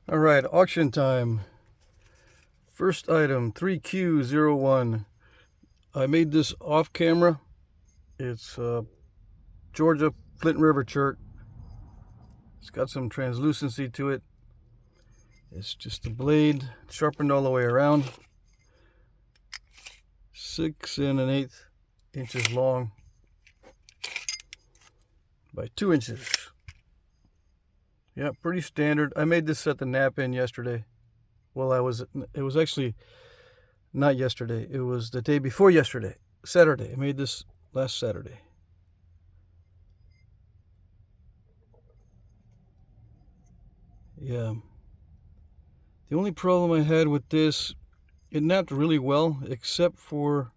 All right, auction time. First item, 3Q01. I made this off camera. It's Georgia Flint River chert. It's got some translucency to it. It's just a blade sharpened all the way around. 6 1/8 inches long by 2 inches. Yeah, pretty standard. I made this at the Knapping yesterday. Well, it was actually not yesterday. It was the day before yesterday, Saturday. I made this last Saturday. Yeah. The only problem I had with this, it napped really well, except for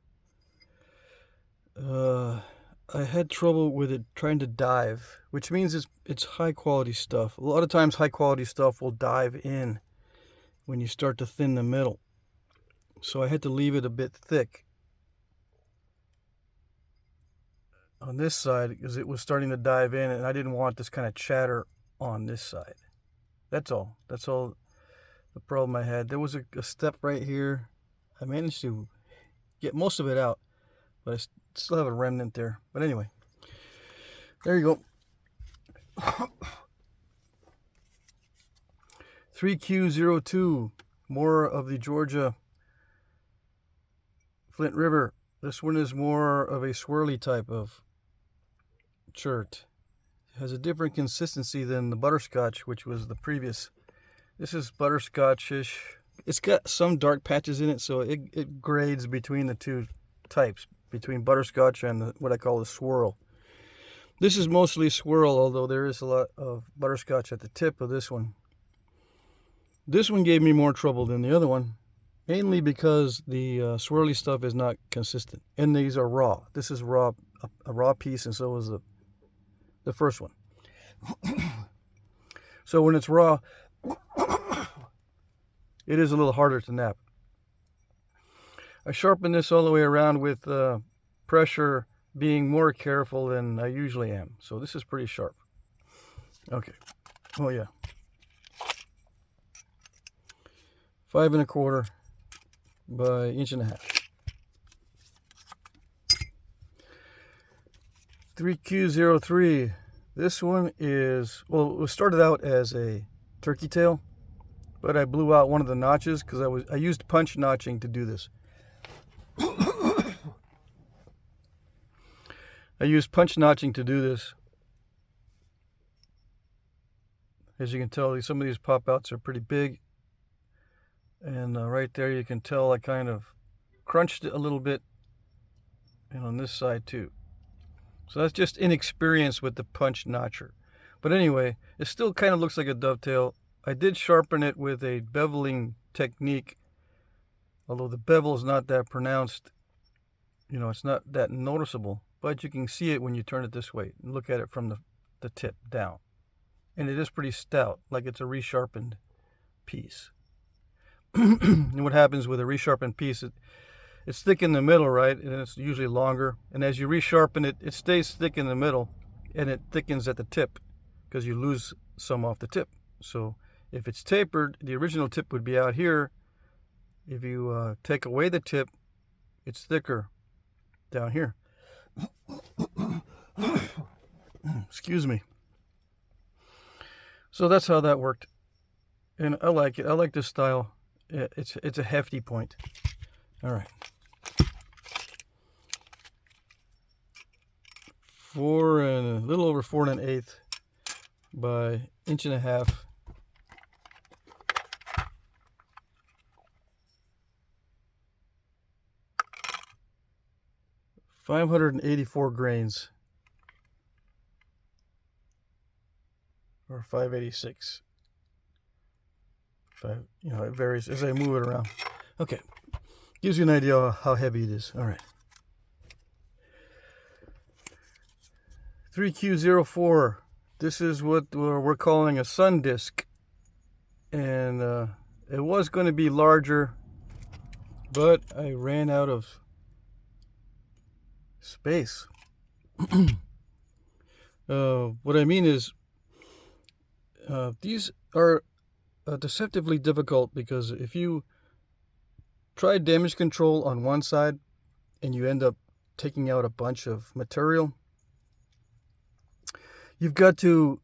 I had trouble with it trying to dive, which means it's high quality stuff. A lot of times high quality stuff will dive in when you start to thin the middle. So I had to leave it a bit thick on this side because it was starting to dive in, and I didn't want this kind of chatter on this side. That's all the problem I had. There was a step right here. I managed to get most of it out, but I still have a remnant there. But anyway, there you go. 3Q02, more of the Georgia Flint River. This one is more of a swirly type of chert. It has a different consistency than the butterscotch, which was the previous. This is butterscotchish. It's got some dark patches in it, so it grades between the two types, between butterscotch and what I call the swirl. This is mostly swirl, although there is a lot of butterscotch at the tip of this one. This one gave me more trouble than the other one, mainly because the swirly stuff is not consistent, and these are raw. This is raw, a raw piece, and so was the first one. So when it's raw, it is a little harder to nap. I sharpen this all the way around with pressure, being more careful than I usually am. So this is pretty sharp. Okay. Oh yeah. 5 1/4 by 1.5 inches. 3Q03. This one is, well, it was started out as a turkey tail, but I blew out one of the notches because I used punch notching to do this. I used punch notching to do this. As you can tell, some of these pop outs are pretty big. And right there you can tell I kind of crunched it a little bit. And on this side too. So that's just inexperience with the punch notcher. But anyway, it still kind of looks like a dovetail. I did sharpen it with a beveling technique. Although the bevel is not that pronounced. It's not that noticeable. But you can see it when you turn it this way and look at it from the tip down. And it is pretty stout, like it's a resharpened piece. And what happens with a resharpened piece, it's thick in the middle, right? And it's usually longer. And as you resharpen it, it stays thick in the middle, and it thickens at the tip because you lose some off the tip. So if it's tapered, the original tip would be out here. If you take away the tip, it's thicker down here. Excuse me. So that's how that worked. And I like it. I like this style. It's a hefty point. All right. 4 and a little over 4 1/8 by 1.5 inches. 584 grains, or 586. It varies as I move it around. Okay, gives you an idea how heavy it is. All right. 3Q04. This is what we're calling a sun disk, and it was going to be larger, but I ran out of space. What I mean is, these are deceptively difficult, because if you try damage control on one side and you end up taking out a bunch of material, you've got to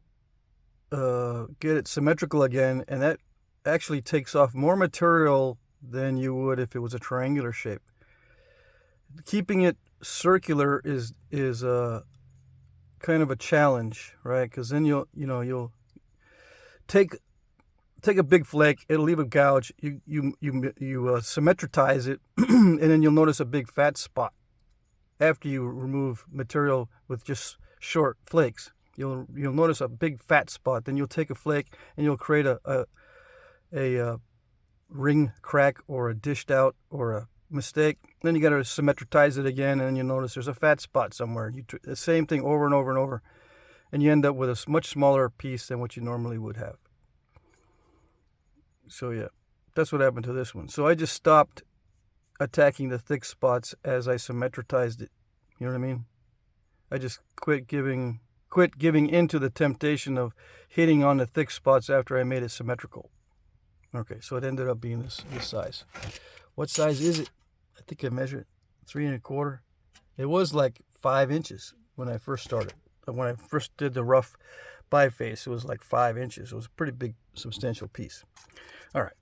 get it symmetrical again, and that actually takes off more material than you would if it was a triangular shape. Keeping it circular is kind of a challenge, right? Because then you'll take a big flake, it'll leave a gouge. You symmetritize it, and then you'll notice a big fat spot after you remove material with just short flakes. You'll notice a big fat spot. Then you'll take a flake and you'll create a ring crack or a dished out or a mistake. Then you got to symmetritize it again, and then you'll notice there's a fat spot somewhere. The same thing over and over and over, and you end up with a much smaller piece than what you normally would have. So yeah, that's what happened to this one. So I just stopped attacking the thick spots as I symmetritized it. You know what I mean? I just quit giving into the temptation of hitting on the thick spots after I made it symmetrical. Okay, so it ended up being this size. What size is it? I think I measured 3 1/4. It was like 5 inches when I first started. When I first did the rough biface, it was like 5 inches. It was a pretty big, substantial piece. All right.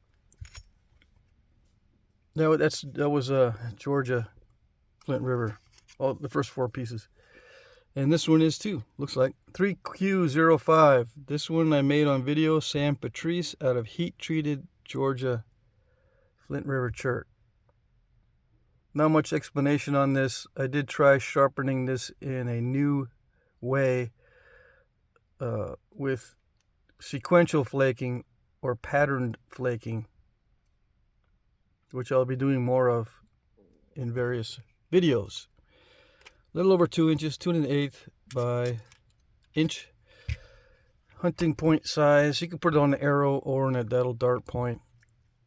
Now that was Georgia Flint River. All the first 4 pieces. And this one is too, looks like. 3Q05. This one I made on video, San Patrice, out of heat-treated Georgia Flint River chert. Not much explanation on this. I did try sharpening this in a new way with sequential flaking or patterned flaking, which I'll be doing more of in various videos. A little over 2 inches, 2 1/8 by inch. Hunting point size. You can put it on an arrow or on a dattle dart point.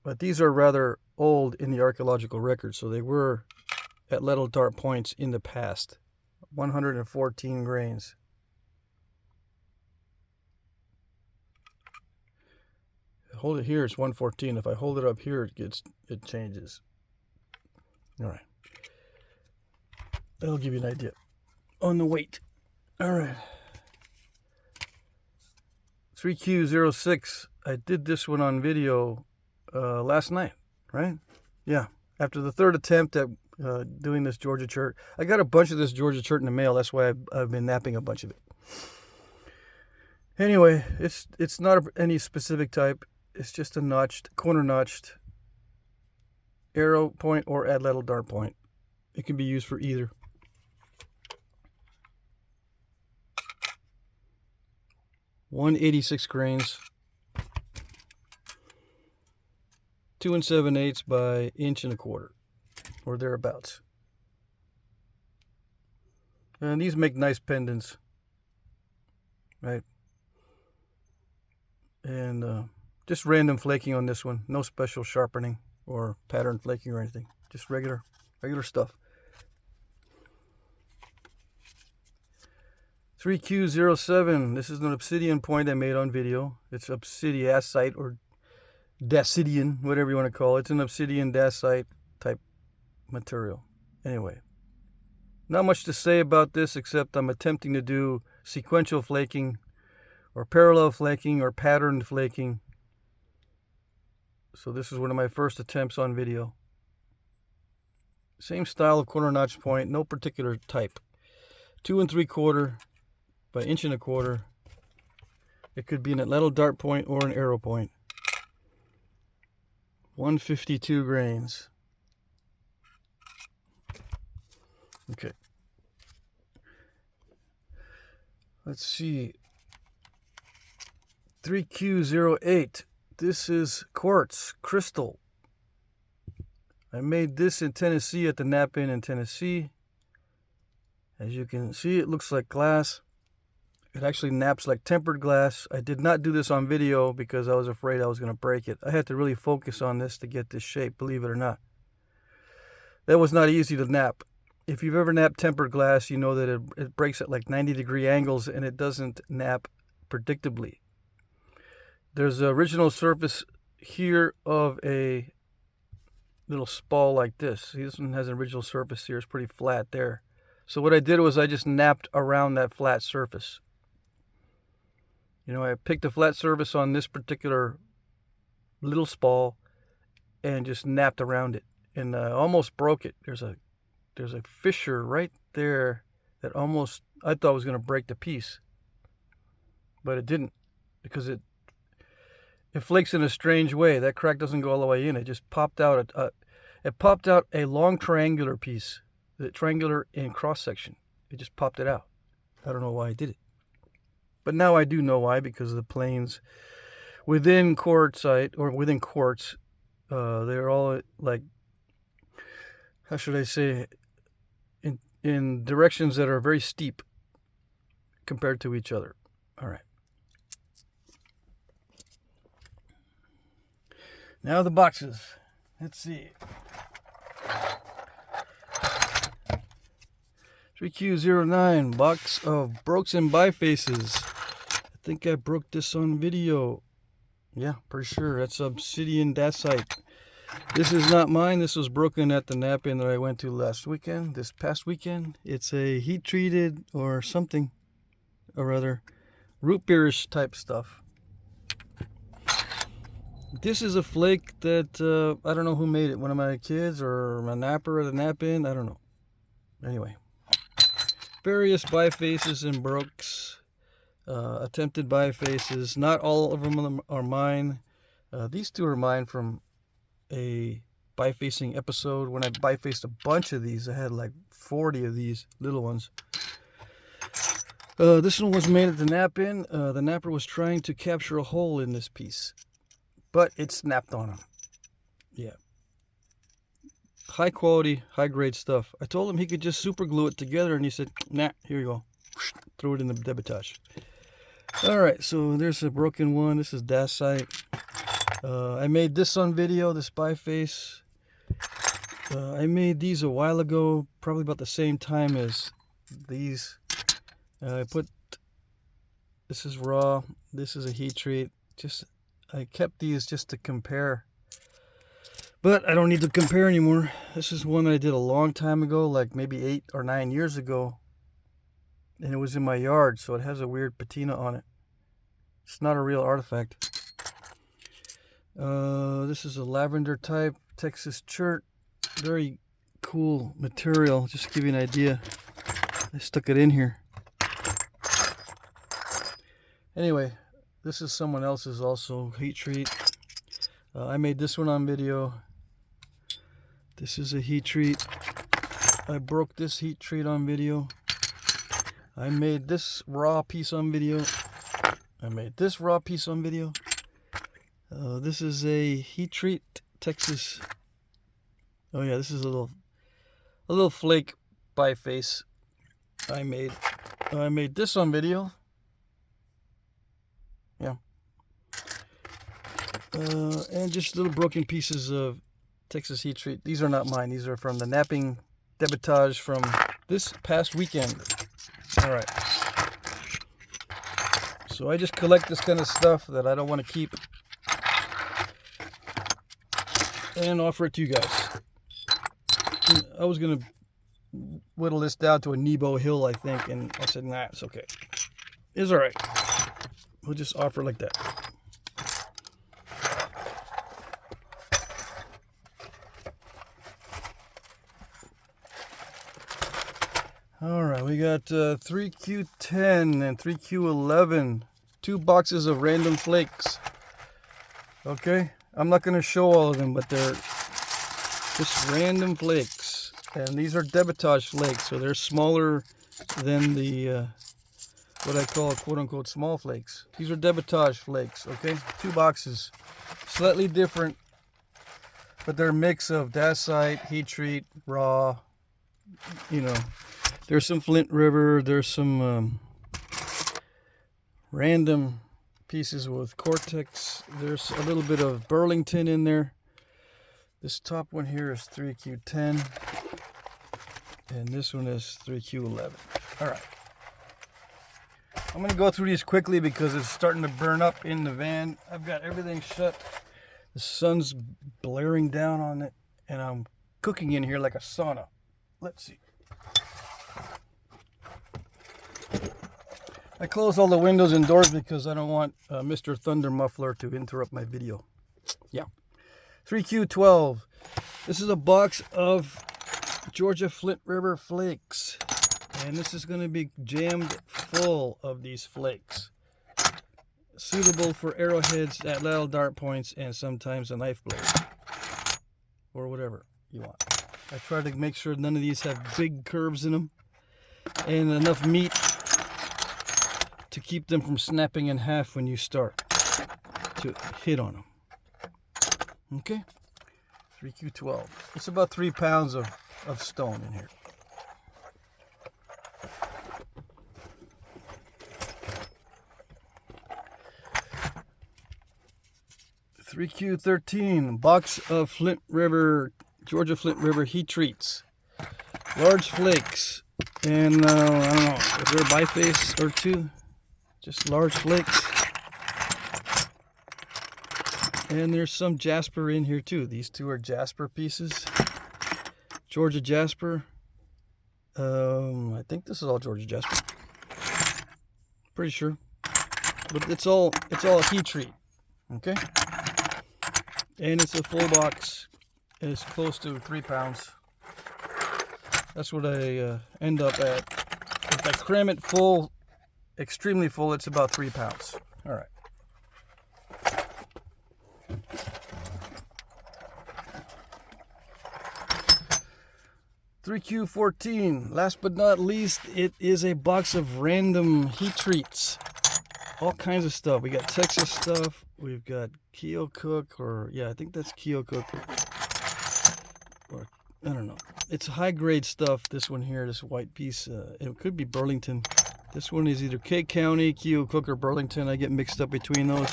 But these are rather old in the archaeological record, so they were at dattle dart points in the past. 114 grains. Hold it here, it's 114. If I hold it up here, it changes. All right. That'll give you an idea on the weight. All right. 3Q06. I did this one on video last night, right? Yeah. After the 3rd attempt at doing this Georgia chert. I got a bunch of this Georgia chert in the mail. That's why I've been napping a bunch of it. Anyway, it's not any specific type. It's just a corner notched arrow point or dattle dart point. It can be used for either. .186 grains, 2 7/8 by 1 1/4, or thereabouts. And these make nice pendants, right? And just random flaking on this one. No special sharpening or pattern flaking or anything. Just regular stuff. 3Q07. This is an obsidian point I made on video. It's obsidiacite or dacidian, whatever you want to call it. It's an obsidian dacite type material. Anyway, not much to say about this except I'm attempting to do sequential flaking or parallel flaking or patterned flaking. So this is one of my first attempts on video. Same style of corner notch point, no particular type. 2 3/4 by 1 1/4. It could be an dattle dart point or an arrow point. 152 grains. Okay. Let's see. 3Q08. This is quartz crystal. I made this in Tennessee at the Knapping in Tennessee. As you can see, it looks like glass. It actually naps like tempered glass. I did not do this on video because I was afraid I was going to break it. I had to really focus on this to get this shape, believe it or not. That was not easy to nap. If you've ever napped tempered glass, you know that it breaks at like 90-degree angles and it doesn't nap predictably. There's the original surface here of a little spall like this. See, this one has an original surface here. It's pretty flat there. So what I did was I just napped around that flat surface. You know, I picked a flat surface on this particular little spall and just napped around it, and almost broke it. There's a fissure right there that almost I thought was going to break the piece, but it didn't, because it flakes in a strange way. That crack doesn't go all the way in. It just popped out. It popped out a long triangular piece, the triangular in cross section. It just popped it out. I don't know why I did it. But now I do know why, because the planes within quartzite, or within quartz, they're all like, how should I say, in directions that are very steep compared to each other. All right. Now the boxes. Let's see. 3Q09 box of Brokes and Bifaces. I think I broke this on video. Yeah, pretty sure. That's obsidian dacite. This is not mine. This was broken at the Knapping that I went to this past weekend. It's a heat treated or something or other, root beerish type stuff. This is a flake that I don't know who made it. One of my kids or my napper at the Knapping. I don't know. Anyway, various bifaces and Brokes, attempted bifaces. Not all of them are mine. These two are mine from a bifacing episode when I bifaced a bunch of these. I had like 40 of these little ones. This one was made at the Knapping. The napper was trying to capture a hole in this piece, but it snapped on him. Yeah. High quality, high grade stuff. I told him he could just super glue it together, and he said, nah, here you go. Throw it in the debitage. Alright, so there's a broken one. This is dacite. I made this on video, this biface. I made these a while ago, probably about the same time as these. This is raw, this is a heat treat. I kept these just to compare, but I don't need to compare anymore. This is one that I did a long time ago, like maybe 8 or 9 years ago, and it was in my yard, so it has a weird patina on it. It's not a real artifact. This is a lavender type Texas chert. Very cool material, just to give you an idea. I stuck it in here. Anyway, this is someone else's also heat treat. I made this one on video. This is a heat treat. I broke this heat treat on video. I made this raw piece on video. I made this raw piece on video. This is a heat treat Texas. Oh yeah, this is a little flake biface I made. I made this on video. Yeah. And just little broken pieces of Texas heat treat. These are not mine. These are from the Knapping debitage from this past weekend. All right. So I just collect this kind of stuff that I don't want to keep and offer it to you guys. I was going to whittle this down to a Nebo Hill, I think, and I said, nah, it's okay. It's all right. We'll just offer it like that. All right, we got 3Q10 and 3Q11. 2 boxes of random flakes. Okay, I'm not going to show all of them, but they're just random flakes. And these are debitage flakes, so they're smaller than the what I call quote-unquote small flakes. These are debitage flakes, okay? 2 boxes. Slightly different, but they're a mix of dacite, heat treat, raw, you know. There's some Flint River, there's some random pieces with Cortex. There's a little bit of Burlington in there. This top one here is 3Q10. And this one is 3Q11. All right. I'm going to go through these quickly because it's starting to burn up in the van. I've got everything shut. The sun's blaring down on it, and I'm cooking in here like a sauna. Let's see. I closed all the windows and doors because I don't want Mr. Thunder Muffler to interrupt my video. Yeah. 3Q12. This is a box of Georgia Flint River flakes. And this is going to be jammed full of these flakes. Suitable for arrowheads at little dart points and sometimes a knife blade. Or whatever you want. I try to make sure none of these have big curves in them. And enough meat to keep them from snapping in half when you start to hit on them. Okay? 3Q12. It's about 3 pounds of stone in here. .3Q13, box of Georgia Flint River heat treats. Large flakes. And I don't know, is there a biface or two? Just large flakes. And there's some jasper in here too. These two are jasper pieces. Georgia jasper. I think this is all Georgia jasper. Pretty sure. But it's all a heat treat. Okay? And it's a full box. It's close to 3 pounds. That's what I end up at. If I cram it full, extremely full, it's about 3 pounds. All right. .3Q14. Last but not least, it is a box of random heat treats. All kinds of stuff. We got Texas stuff. We've got Keokuk, or yeah, I think that's Keokuk. Or I don't know. It's high grade stuff. This one here, this white piece, it could be Burlington. This one is either K County, Keokuk, or Burlington. I get mixed up between those.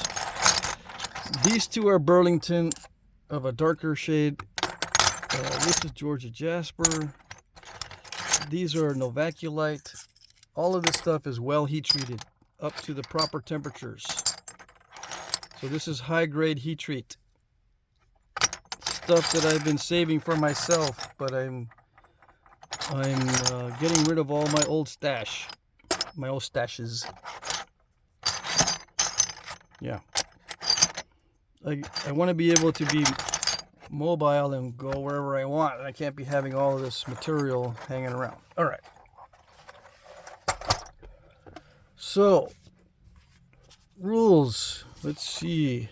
These two are Burlington of a darker shade. This is Georgia jasper. These are Novaculite. All of this stuff is well heat treated up to the proper temperatures. So this is high grade heat treat. Stuff that I've been saving for myself, but I'm getting rid of all my old stash. My old stashes. Yeah. I want to be able to be mobile and go wherever I want. I can't be having all of this material hanging around. All right. So, rules. Let's see.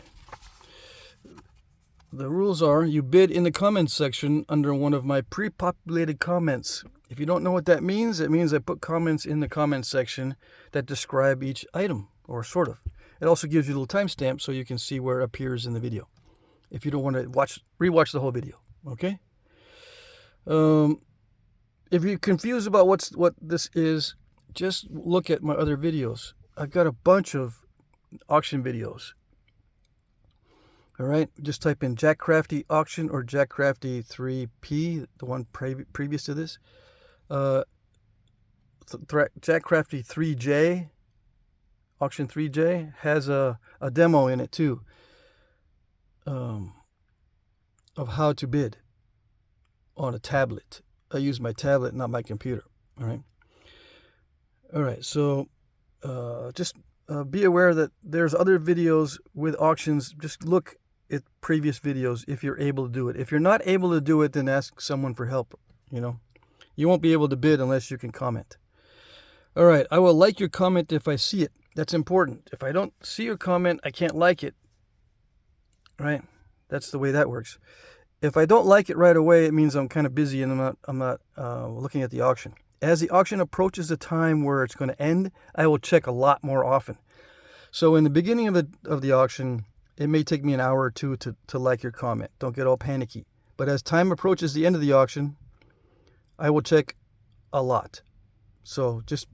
The rules are you bid in the comments section under one of my pre-populated comments. If you don't know what that means, it means I put comments in the comments section that describe each item, or sort of. It also gives you a little timestamp so you can see where it appears in the video. If you don't want to rewatch the whole video, okay? If you're confused about what this is, just look at my other videos. I've got a bunch of auction videos. All right, just type in Jack Crafty auction or Jack Crafty 3P, the one previous to this. Jack Crafty 3J, auction 3J, has a demo in it too. Of how to bid on a tablet. I use my tablet, not my computer. All right. So just be aware that there's other videos with auctions. Just look at previous videos if you're able to do it. If you're not able to do it, then ask someone for help. You won't be able to bid unless you can comment. All right. I will like your comment if I see it. That's important. If I don't see your comment, I can't like it. Right? That's the way that works. If I don't like it right away, it means I'm kind of busy and I'm not looking at the auction. As the auction approaches the time where it's going to end, I will check a lot more often. So in the beginning of the auction, it may take me an hour or two to like your comment. Don't get all panicky. But as time approaches the end of the auction, I will check a lot. So just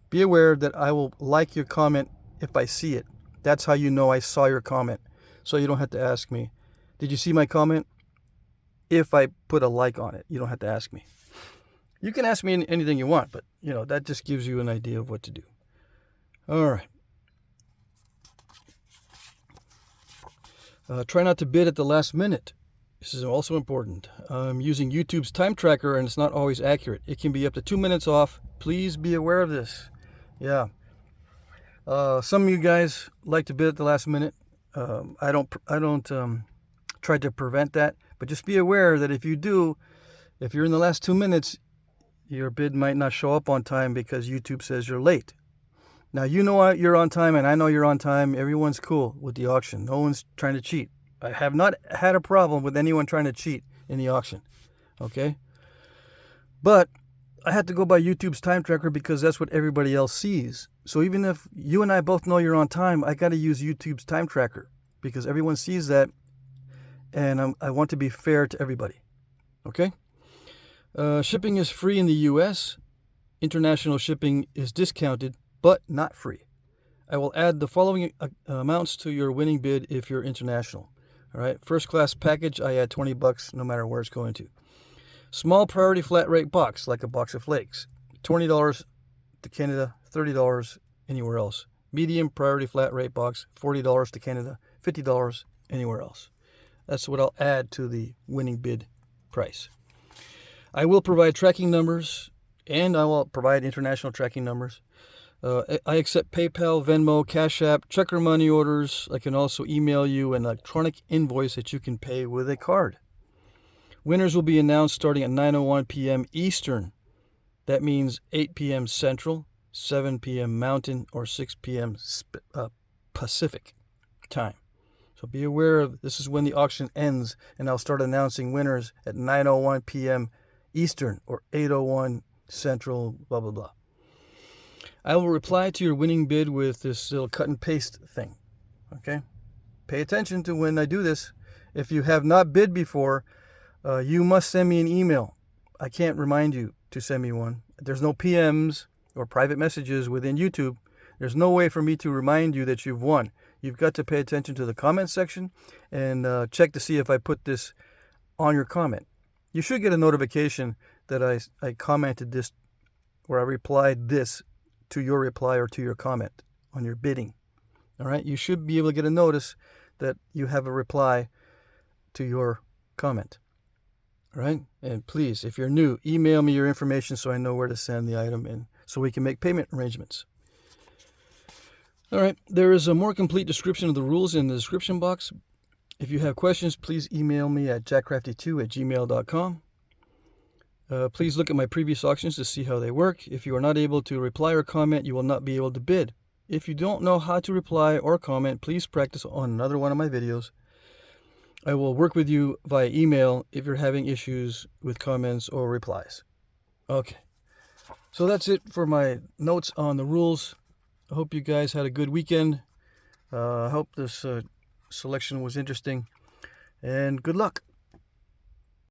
be aware that I will like your comment if I see it. That's how you know I saw your comment. So you don't have to ask me, did you see my comment? If I put a like on it, you don't have to ask me. You can ask me anything you want, but that just gives you an idea of what to do. All right. Try not to bid at the last minute. This is also important. I'm using YouTube's time tracker and it's not always accurate. It can be up to 2 minutes off. Please be aware of this. Yeah. Some of you guys like to bid at the last minute. I don't try to prevent that, but just be aware that if you do, if you're in the last 2 minutes, your bid might not show up on time because YouTube says you're late. Now, you know you're on time, and I know you're on time. Everyone's cool with the auction. No one's trying to cheat. I have not had a problem with anyone trying to cheat in the auction, okay? But I had to go by YouTube's time tracker because that's what everybody else sees. So even if you and I both know you're on time, I got to use YouTube's time tracker because everyone sees that, and I want to be fair to everybody, okay? Shipping is free in the U.S. International shipping is discounted, but not free. I will add the following amounts to your winning bid if you're international. All right, first class package, I add $20 no matter where it's going to. Small priority flat rate box, like a box of flakes, $20 to Canada, $30 anywhere else. Medium priority flat rate box, $40 to Canada, $50 anywhere else. That's what I'll add to the winning bid price. I will provide tracking numbers, and I will provide international tracking numbers. I accept PayPal, Venmo, Cash App, check or money orders. I can also email you an electronic invoice that you can pay with a card. Winners will be announced starting at 9:01 p.m. Eastern. That means 8 p.m. Central, 7 p.m. Mountain, or 6 p.m. Pacific time. So be aware of this is when the auction ends, and I'll start announcing winners at 9:01 p.m. Eastern or 8:01 Central, blah, blah, blah. I will reply to your winning bid with this little cut and paste thing, okay? Pay attention to when I do this. If you have not bid before, you must send me an email. I can't remind you to send me one. There's no PMs or private messages within YouTube. There's no way for me to remind you that you've won. You've got to pay attention to the comment section and check to see if I put this on your comment. You should get a notification that I commented this or I replied this to your reply or to your comment on your bidding. All right, you should be able to get a notice that you have a reply to your comment. All right, and please, if you're new, email me your information so I know where to send the item in so we can make payment arrangements. All right, there is a more complete description of the rules in the description box. If you have questions, please email me at jackcrafty2@gmail.com. Please look at my previous auctions to see how they work. If you are not able to reply or comment, you will not be able to bid. If you don't know how to reply or comment, please practice on another one of my videos. I will work with you via email if you're having issues with comments or replies. Okay, so that's it for my notes on the rules. I hope you guys had a good weekend. I hope this selection was interesting, and good luck.